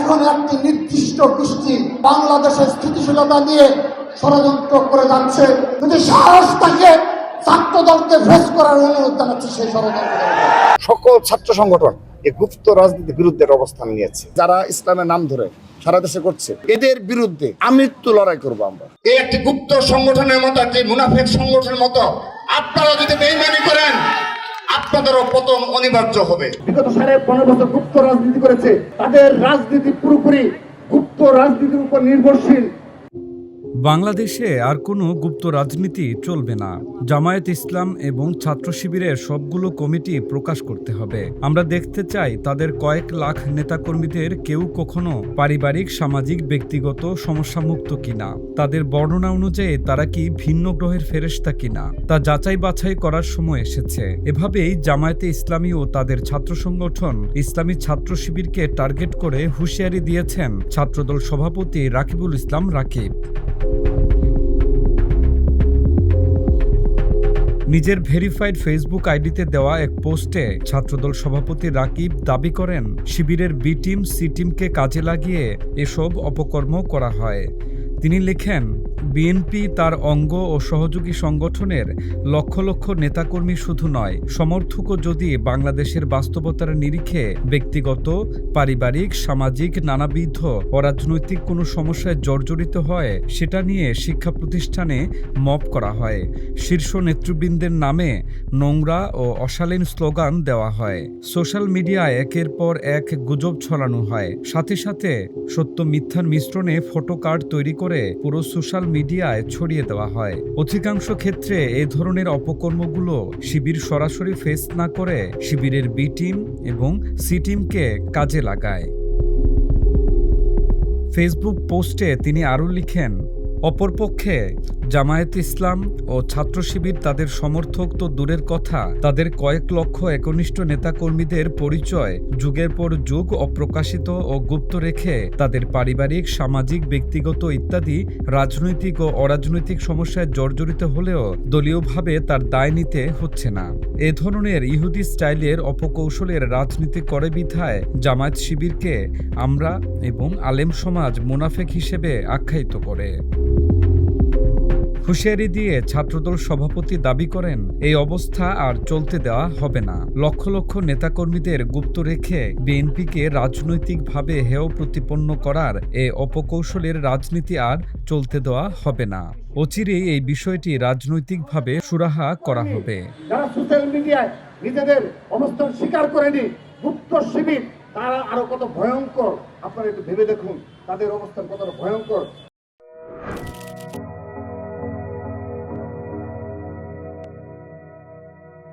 এখন একটি নির্দিষ্ট গোষ্ঠী বাংলাদেশের স্থিতিশীলতা নিয়ে ষড়যন্ত্র করে যাচ্ছে। যদি সাহস থাকে ছাত্রদলকে ফেস করার অনুরোধ জানাচ্ছে সেই ষড়যন্ত্র। সকল ছাত্র সংগঠন এই গুপ্ত রাজনীতির বিরুদ্ধে অবস্থান নিয়েছে। যারা ইসলামের নাম ধরে সারা দেশে করছে, এদের বিরুদ্ধে আমৃত্যু লড়াই করবো আমরা। এই একটি গুপ্ত সংগঠনের মতো, একটি মুনাফিক সংগঠনের মতো আপনারা যদি বেইমানি করেন, আপনাদেরও পতন অনিবার্য হবে। বিগত 15.5 বছর গুপ্ত রাজনীতি করেছে, তাদের রাজনীতি পুরোপুরি গুপ্ত রাজনীতির উপর নির্ভরশীল। বাংলাদেশে আর কোনো গুপ্ত রাজনীতি চলবে না। জামায়াত ইসলাম এবং ছাত্র শিবিরের সবগুলো কমিটি প্রকাশ করতে হবে। আমরা দেখতে চাই তাদের কয়েক লাখ নেতাকর্মীদের কেউ কখনো পারিবারিক, সামাজিক, ব্যক্তিগত সমস্যামুক্ত কিনা, তাদের বর্ণনা অনুযায়ী তারা কি ভিন্ন গ্রহের ফেরেশতা কিনা তা যাচাই বাছাই করার সময় এসেছে। এভাবেই জামায়াতে ইসলামী ও তাদের ছাত্র সংগঠন ইসলামী ছাত্র শিবিরকে টার্গেট করে হুঁশিয়ারি দিয়েছেন ছাত্রদল সভাপতি রাকিবুল ইসলাম রাকিব। নিজের ভেরিফাইড ফেসবুক আইডিতে দেওয়া এক পোস্টে ছাত্রদল সভাপতি রাকিব দাবি করেন, শিবিরের বি টিম, সি টিমকে কাজে লাগিয়ে এসব অপকর্ম করা হয়। তিনি লেখেন, বিএনপি তার অঙ্গ ও সহযোগী সংগঠনের লক্ষ লক্ষ নেতাকর্মী শুধু নয়, সমর্থকও যদি বাংলাদেশের বাস্তবতার নিরিখে ব্যক্তিগত, পারিবারিক, সামাজিক নানাবিধ অরাজনৈতিক কোনো সমস্যায় জর্জরিত হয়, সেটা নিয়ে শিক্ষা প্রতিষ্ঠানে মব করা হয়, শীর্ষ নেতৃবৃন্দের নামে নোংরা ও অশালীন স্লোগান দেওয়া হয়, সোশ্যাল মিডিয়ায় একের পর এক গুজব ছড়ানো হয়, সাথে সাথে সত্য মিথ্যার মিশ্রণে ফটো কার্ড তৈরি করে পুরো সোশ্যাল মিডিয়ায় ছড়িয়ে দেওয়া হয়। অধিকাংশ ক্ষেত্রে এই ধরনের অপকর্মগুলো শিবির সরাসরি ফেস না করে শিবিরের বি টিম এবং সি টিমকে কাজে লাগায়। ফেসবুক পোস্টে তিনি আরও লিখেন, অপরপক্ষে জামায়াত ইসলাম ও ছাত্র শিবির তাদের সমর্থক তো দূরের কথা, তাদের কয়েক লক্ষ একনিষ্ঠ নেতাকর্মীদের পরিচয় যুগের পর যুগ অপ্রকাশিত ও গুপ্ত রেখে তাদের পারিবারিক, সামাজিক, ব্যক্তিগত ইত্যাদি রাজনৈতিক ও অরাজনৈতিক সমস্যায় জর্জরিত হলেও দলীয়ভাবে তার দায় নিতে হচ্ছে না। এ ধরনের ইহুদি স্টাইলের অপকৌশলের রাজনীতি করে বিধায় জামায়াত শিবিরকে আমরা এবং আলেম সমাজ মুনাফেক হিসেবে আখ্যায়িত করে। হুঁশিয়ারি দিয়ে ছাত্রদল সভাপতি দাবি করেন, এই অবস্থা আর চলতে দেওয়া হবে না। লক্ষ লক্ষ নেতাকর্মীদের গুপ্ত রেখে বিএনপিকে রাজনৈতিকভাবে হেয় প্রতিপন্ন করার এই অপকৌশলের রাজনীতি আর চলতে দেওয়া হবে না। অচিরেই এই বিষয়টি রাজনৈতিকভাবে সুরাহা করা হবে। যারা সোশ্যাল মিডিয়ায় নিজেদের অবস্থান স্বীকার করেনি, গুপ্ত শিবির, তারা আরো কত ভয়ঙ্কর, আপনারা একটু ভেবে দেখুন তাদের অবস্থান কত ভয়ঙ্কর।